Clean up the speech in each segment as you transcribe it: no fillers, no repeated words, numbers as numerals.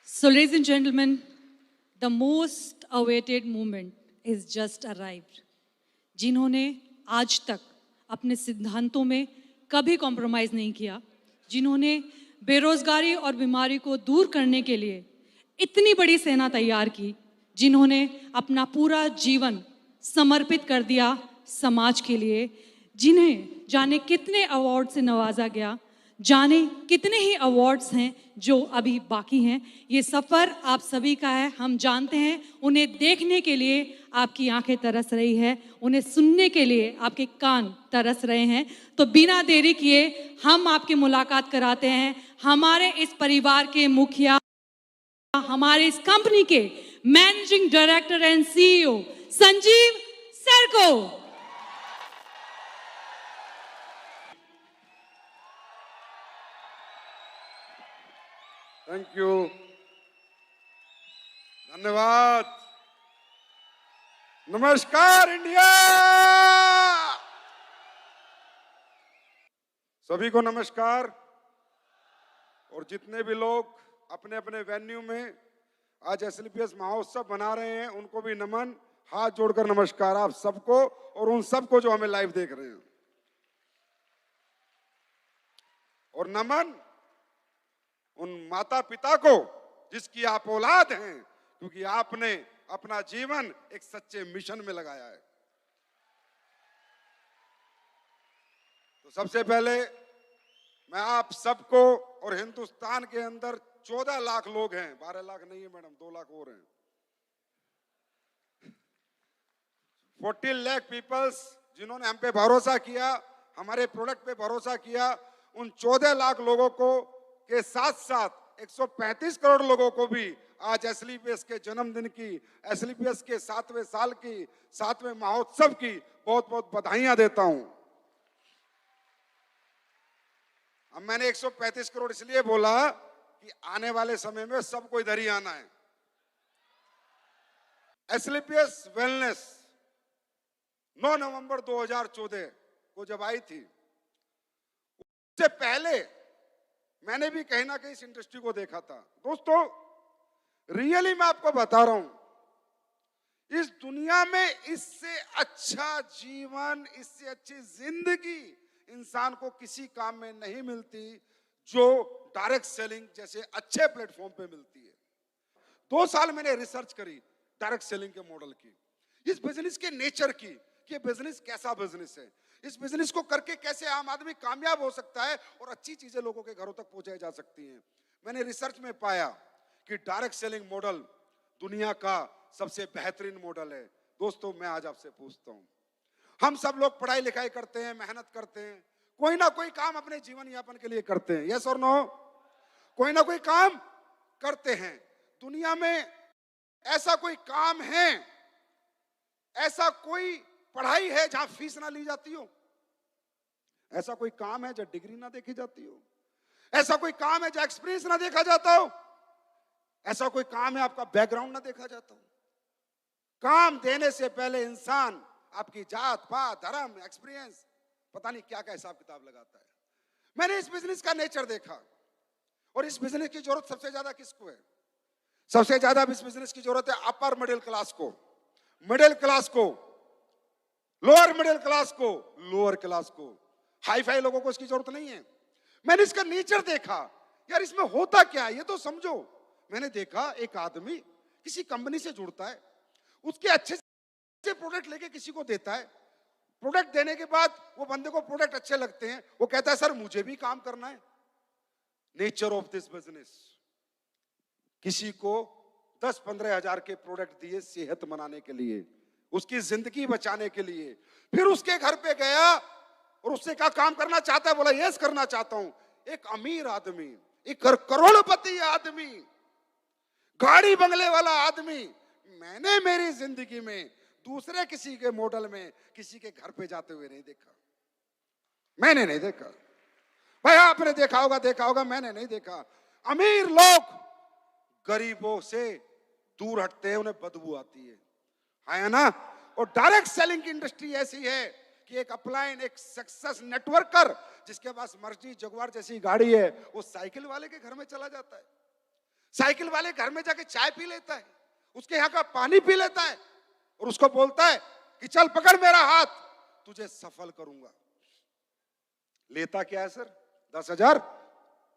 So, ladies and gentlemen, the most awaited moment is just arrived. जिन्होंने आज तक अपने सिद्धांतों में कभी कॉम्प्रोमाइज़ नहीं किया, जिन्होंने बेरोजगारी और बीमारी को दूर करने के लिए इतनी बड़ी सेना तैयार की, जिन्होंने अपना पूरा जीवन समर्पित कर दिया समाज के लिए, जिन्हें जाने कितने अवार्ड से नवाजा गया, जाने कितने ही अवार्ड्स हैं जो अभी बाकी हैं। ये सफ़र आप सभी का है, हम जानते हैं। उन्हें देखने के लिए आपकी आंखें तरस रही है, उन्हें सुनने के लिए आपके कान तरस रहे हैं। तो बिना देरी किए हम आपकी मुलाकात कराते हैं हमारे इस परिवार के मुखिया, हमारे इस कंपनी के managing director and CEO Sanjeev sir को। थैंक यू, धन्यवाद। नमस्कार इंडिया, सभी को नमस्कार। और जितने भी लोग अपने अपने वेन्यू में आज एसएलपीएस महोत्सव बना रहे हैं, उनको भी नमन, हाथ जोड़कर नमस्कार आप सबको, और उन सबको जो हमें लाइव देख रहे हैं। और नमन उन माता पिता को जिसकी आप औलाद हैं, क्योंकि आपने अपना जीवन एक सच्चे मिशन में लगाया है। तो सबसे पहले मैं आप सबको, और हिंदुस्तान के अंदर 14 लाख लोग हैं, 12 लाख नहीं है मैडम, 2 लाख और हैं, 14 लाख पीपल्स जिन्होंने हम पे भरोसा किया, हमारे प्रोडक्ट पे भरोसा किया, उन 14 लाख लोगों को के साथ साथ 135 करोड़ लोगों को भी आज एसएलपीएस के जन्मदिन की, एसएलपीएस के 7वें साल की, 7वें महोत्सव की बहुत बहुत बधाइयां देता हूं। अब मैंने 135 करोड़ इसलिए बोला कि आने वाले समय में सबको इधर ही आना है। एसएलपीएस वेलनेस 9 नवंबर 2014 को जब आई थी, उससे पहले मैंने भी कहीं ना कहीं इस इंडस्ट्री को देखा था। दोस्तों, रियली मैं आपको बता रहा हूं, इस दुनिया में इससे अच्छा जीवन, इससे अच्छी जिंदगी इंसान को किसी काम में नहीं मिलती जो डायरेक्ट सेलिंग जैसे अच्छे प्लेटफॉर्म पे मिलती है। 2 साल मैंने रिसर्च करी डायरेक्ट सेलिंग के मॉडल की, इस बिजनेस के नेचर की, कि बिजनेस कैसा बिजनेस है, इस बिजनेस को करके कैसे आम आदमी कामयाब हो सकता है और अच्छी चीजें लोगों के घरों तक पहुंचाई जा सकती हैं। मैंने रिसर्च में पाया कि डायरेक्ट सेलिंग मॉडल दुनिया का सबसे बेहतरीन मॉडल है। दोस्तों, मैं आज आपसे पूछता हूं, हम सब लोग पढ़ाई लिखाई करते हैं, मेहनत करते हैं, कोई ना कोई काम अपने जीवन यापन के लिए करते हैं, यस और नो? कोई ना कोई काम करते हैं। दुनिया में ऐसा कोई काम है, ऐसा कोई पढ़ाई है जहां फीस ना ली जाती हो? ऐसा कोई काम है जहां डिग्री ना देखी जाती हो? ऐसा कोई काम है जहां एक्सपीरियंस ना देखा जाता हो? ऐसा कोई काम है आपका बैकग्राउंड ना देखा जाता हो? काम देने से पहले इंसान आपकी जात पात, धर्म, एक्सपीरियंस, पता नहीं क्या क्या हिसाब किताब लगाता है। मैंने इस बिजनेस का नेचर देखा, और इस बिजनेस की जरूरत सबसे ज्यादा किसको है? सबसे ज्यादा इस बिजनेस की जरूरत है अपर मिडिल क्लास को, मिडिल क्लास को, लोअर मिडिल क्लास को, लोअर क्लास को। हाई फाई लोगों को इसकी जरूरत नहीं है। मैंने इसका नेचर देखा, यार इसमें होता क्या है ये तो समझो। मैंने देखा एक आदमी किसी कंपनी से जुड़ता है, उसके अच्छे से प्रोडक्ट लेके किसी को देता है, प्रोडक्ट देने के बाद वो बंदे को प्रोडक्ट अच्छे लगते हैं, वो कहता है सर मुझे भी काम करना है। नेचर ऑफ दिस बिजनेस, किसी को 10-15 हजार के प्रोडक्ट दिए सेहत बनाने के लिए, उसकी जिंदगी बचाने के लिए, फिर उसके घर पे गया और उससे कहा काम करना चाहता है? बोला यस करना चाहता हूं। एक अमीर आदमी, एक करोड़पति आदमी, गाड़ी बंगले वाला आदमी, मैंने मेरी जिंदगी में दूसरे किसी के मॉडल में किसी के घर पे जाते हुए नहीं देखा। मैंने नहीं देखा भाई, आपने देखा होगा, मैंने नहीं देखा। अमीर लोग गरीबों से दूर हटते हैं, उन्हें बदबू आती है ना? और डायरेक्ट सेलिंग की इंडस्ट्री ऐसी है कि एक अपलाइन, एक सक्सेस नेटवर्कर जिसके पास मर्जी जगुआर जैसी गाड़ी है, वो साइकिल वाले के घर में चला जाता है। साइकिल वाले घर में जाके चाय पी लेता है, उसके यहाँ का पानी पी लेता है और उसको बोलता है कि चल पकड़ मेरा हाथ, तुझे सफल करूंगा। लेता क्या है सर? 10,000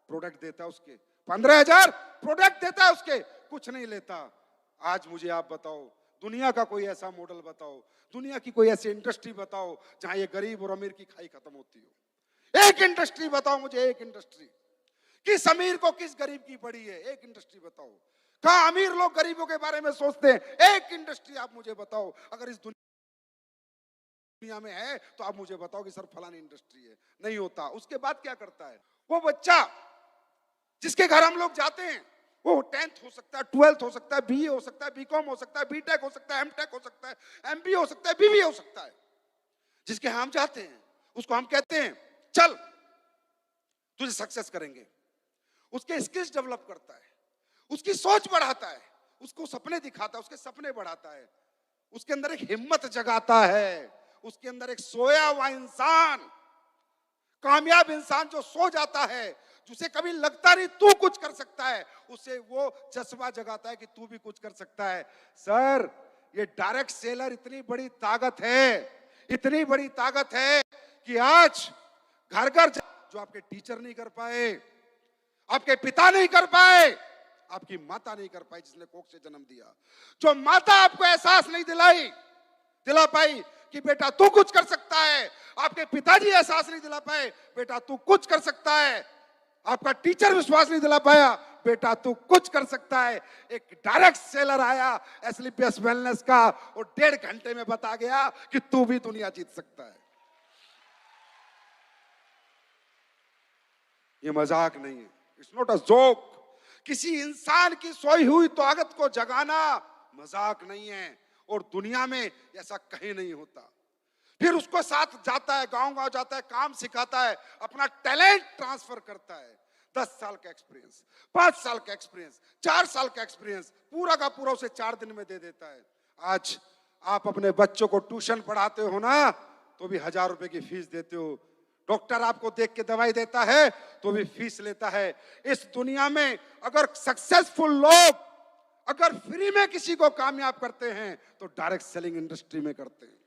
प्रोडक्ट देता है उसके, 15,000 प्रोडक्ट देता है उसके, कुछ नहीं लेता। आज मुझे आप बताओ, दुनिया का कोई ऐसा मॉडल बताओ, दुनिया की कोई ऐसी इंडस्ट्री बताओ जहां ये गरीब और अमीर की खाई खत्म होती हो। एक इंडस्ट्री बताओ मुझे, एक इंडस्ट्री। किस अमीर को किस गरीब की पड़ी है? एक इंडस्ट्री बताओ। कहां अमीर लोग गरीबों के बारे में सोचते हैं? एक इंडस्ट्री आप मुझे बताओ। अगर इस दुनिया में है तो आप मुझे बताओ कि सर फलानी इंडस्ट्री है। नहीं होता। उसके बाद क्या करता है वो बच्चा जिसके घर हम लोग जाते हैं? वो 10th हो सकता है, 12th हो सकता है, बीए हो सकता है, बीकॉम हो सकता है, बीटेक हो सकता है, एमटेक हो सकता है, एमबीए हो सकता है, बीबीए हो सकता है। जिसके हम जाते हैं उसको हम कहते हैं चल तुझे सक्सेस करेंगे। उसके स्किल्स डेवलप करता है, उसकी सोच बढ़ाता है, उसको सपने दिखाता है, उसके सपने बढ़ाता है, उसके अंदर एक हिम्मत जगाता है, उसके अंदर एक सोया हुआ इंसान, कामयाब इंसान जो सो जाता है, जिसे कभी लगता नहीं तू कुछ कर सकता है, उसे वो जज्बा जगाता है कि तू भी कुछ कर सकता है। सर ये डायरेक्ट सेलर इतनी बड़ी ताकत है, इतनी बड़ी ताकत है कि आज घर घर जो आपके टीचर नहीं कर पाए, आपके पिता नहीं कर पाए, आपकी माता नहीं कर पाई जिसने कोख से जन्म दिया, जो माता आपको एहसास नहीं दिला पाई कि बेटा तू कुछ कर सकता है, आपके पिताजी एहसास नहीं दिला पाए बेटा तू कुछ कर सकता है, आपका टीचर विश्वास नहीं दिला पाया बेटा तू कुछ कर सकता है। एक डायरेक्ट सेलर आया एसलीपीएस वेलनेस का और 1.5 घंटे में बता गया कि तू भी दुनिया जीत सकता है। ये मजाक नहीं है, इट्स नॉट अ जोक। किसी इंसान की सोई हुई ताकत को जगाना मजाक नहीं है और दुनिया में ऐसा कहीं नहीं होता। फिर उसको साथ जाता है, गांव-गांव जाता है, काम सिखाता है, अपना टैलेंट ट्रांसफर करता है। 10 साल का एक्सपीरियंस, 5 साल का एक्सपीरियंस, 4 साल का एक्सपीरियंस पूरा का पूरा उसे 4 दिन में दे देता है। आज आप अपने बच्चों को ट्यूशन पढ़ाते हो ना तो भी 1,000 रुपए की फीस देते हो। डॉक्टर आपको देख के दवाई देता है तो भी फीस लेता है। इस दुनिया में अगर सक्सेसफुल लोग अगर फ्री में किसी को कामयाब करते हैं तो डायरेक्ट सेलिंग इंडस्ट्री में करते हैं,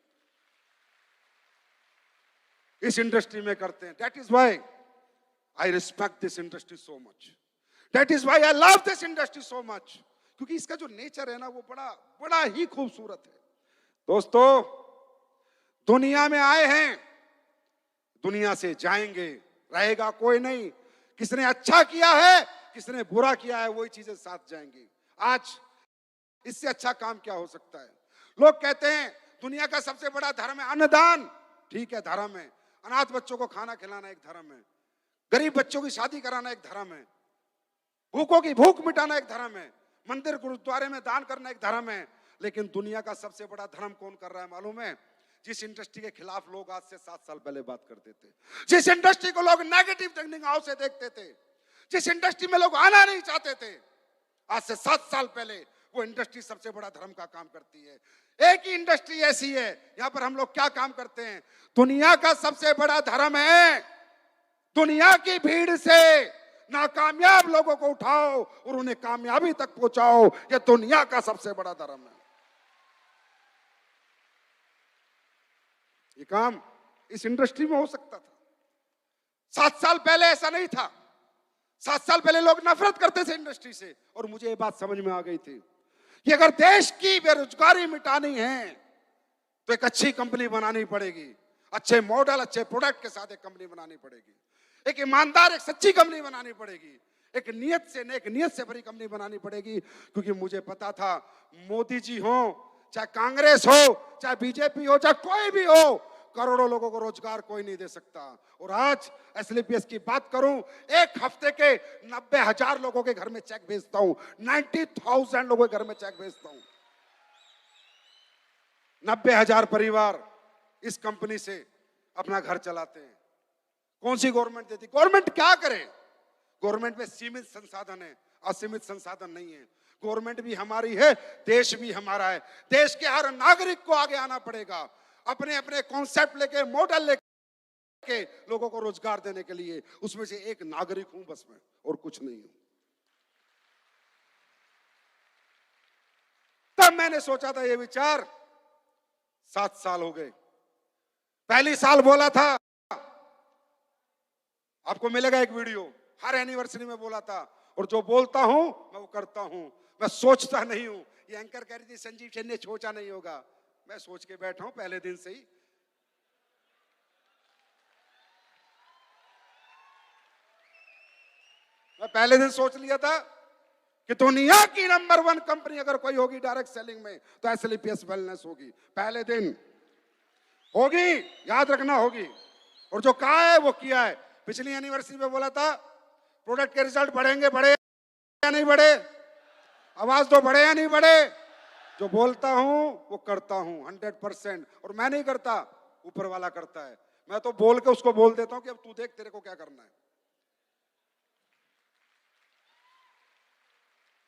इस इंडस्ट्री में करते हैं। That is why I respect this industry so much, that is why I love this industry so much, क्योंकि इसका जो नेचर है ना वो बड़ा ही खूबसूरत है। दोस्तों दुनिया में आए हैं, दुनिया से जाएंगे, रहेगा कोई नहीं। किसने अच्छा किया है, किसने बुरा किया है, वही चीजें साथ जाएंगी। आज इससे अच्छा काम क्या हो सकता है? लोग कहते हैं दुनिया का सबसे बड़ा धर्म है अन्नदान। ठीक है, धर्म है। अनाथ बच्चों को खाना खिलाना एक धर्म है, गरीब बच्चों की शादी कराना एक धर्म है, भूखों की भूख मिटाना एक धर्म है, मंदिर गुरुद्वारे में दान करना एक धर्म है। लेकिन दुनिया का सबसे बड़ा धर्म कौन कर रहा है मालूम है? जिस इंडस्ट्री के खिलाफ लोग आज से 7 साल पहले बात करते थे, जिस इंडस्ट्री को लोग नेगेटिव निगाहों से देखते थे, जिस इंडस्ट्री में लोग आना नहीं चाहते थे, आज से 7 साल पहले वो इंडस्ट्री सबसे बड़ा धर्म का काम करती है। एक ही इंडस्ट्री ऐसी है, यहां पर हम लोग क्या काम करते हैं? दुनिया का सबसे बड़ा धर्म है दुनिया की भीड़ से नाकामयाब लोगों को उठाओ और उन्हें कामयाबी तक पहुंचाओ। यह दुनिया का सबसे बड़ा धर्म है। ये काम इस इंडस्ट्री में हो सकता था। 7 साल पहले ऐसा नहीं था। 7 साल पहले लोग नफरत करते थे इंडस्ट्री से और मुझे ये बात समझ में आ गई थी कि अगर देश की बेरोजगारी मिटानी है तो एक अच्छी कंपनी बनानी पड़ेगी, अच्छे मॉडल, अच्छे प्रोडक्ट के साथ एक कंपनी बनानी पड़ेगी, एक ईमानदार, एक सच्ची कंपनी बनानी पड़ेगी, एक नीयत से भरी कंपनी बनानी पड़ेगी। क्योंकि मुझे पता था मोदी जी हो, चाहे कांग्रेस हो, चाहे बीजेपी हो, चाहे कोई भी हो, करोड़ों लोगों को रोजगार कोई नहीं दे सकता। और आज एसलीपीएस की बात करूं, एक हफ्ते के 90,000 लोगों के घर में चेक भेजता हूं, 90,000 लोगों के घर में चेक भेजता हूं। 90,000 परिवार इस कंपनी से अपना घर चलाते हैं। कौन सी गवर्नमेंट देती? गवर्नमेंट क्या करे? गवर्नमेंट में सीमित संसाधन है, असीमित संसाधन नहीं है। गवर्नमेंट भी हमारी है, देश भी हमारा है। देश के हर नागरिक को आगे आना पड़ेगा, अपने अपने कॉन्सेप्ट लेके, मॉडल लेके लोगों को रोजगार देने के लिए। उसमें से एक नागरिक हूं बस मैं, और कुछ नहीं हूं। मैंने सोचा था ये विचार 7 साल हो गए। पहली साल बोला था, आपको मिलेगा एक वीडियो, हर एनिवर्सरी में बोला था, और जो बोलता हूं मैं वो करता हूं, मैं सोचता नहीं हूं। ये एंकर कह रही थी संजीव सेन ने सोचा नहीं होगा, मैं सोच के बैठा हूं पहले दिन से ही। मैं पहले दिन सोच लिया था कि दुनिया की नंबर 1 कंपनी अगर कोई होगी डायरेक्ट सेलिंग में तो एसएलपीएस वेलनेस होगी। पहले दिन होगी, याद रखना होगी। और जो कहा है वो किया है। पिछली एनिवर्सरी में बोला था प्रोडक्ट के रिजल्ट बढ़ेंगे, बढ़े या नहीं बढ़े? आवाज दो, बढ़े या नहीं बढ़े? जो बोलता हूं वो करता हूं 100%। और मैं नहीं करता, ऊपर वाला करता है। मैं तो बोल के उसको बोल देता हूं कि अब तू देख तेरे को क्या करना है।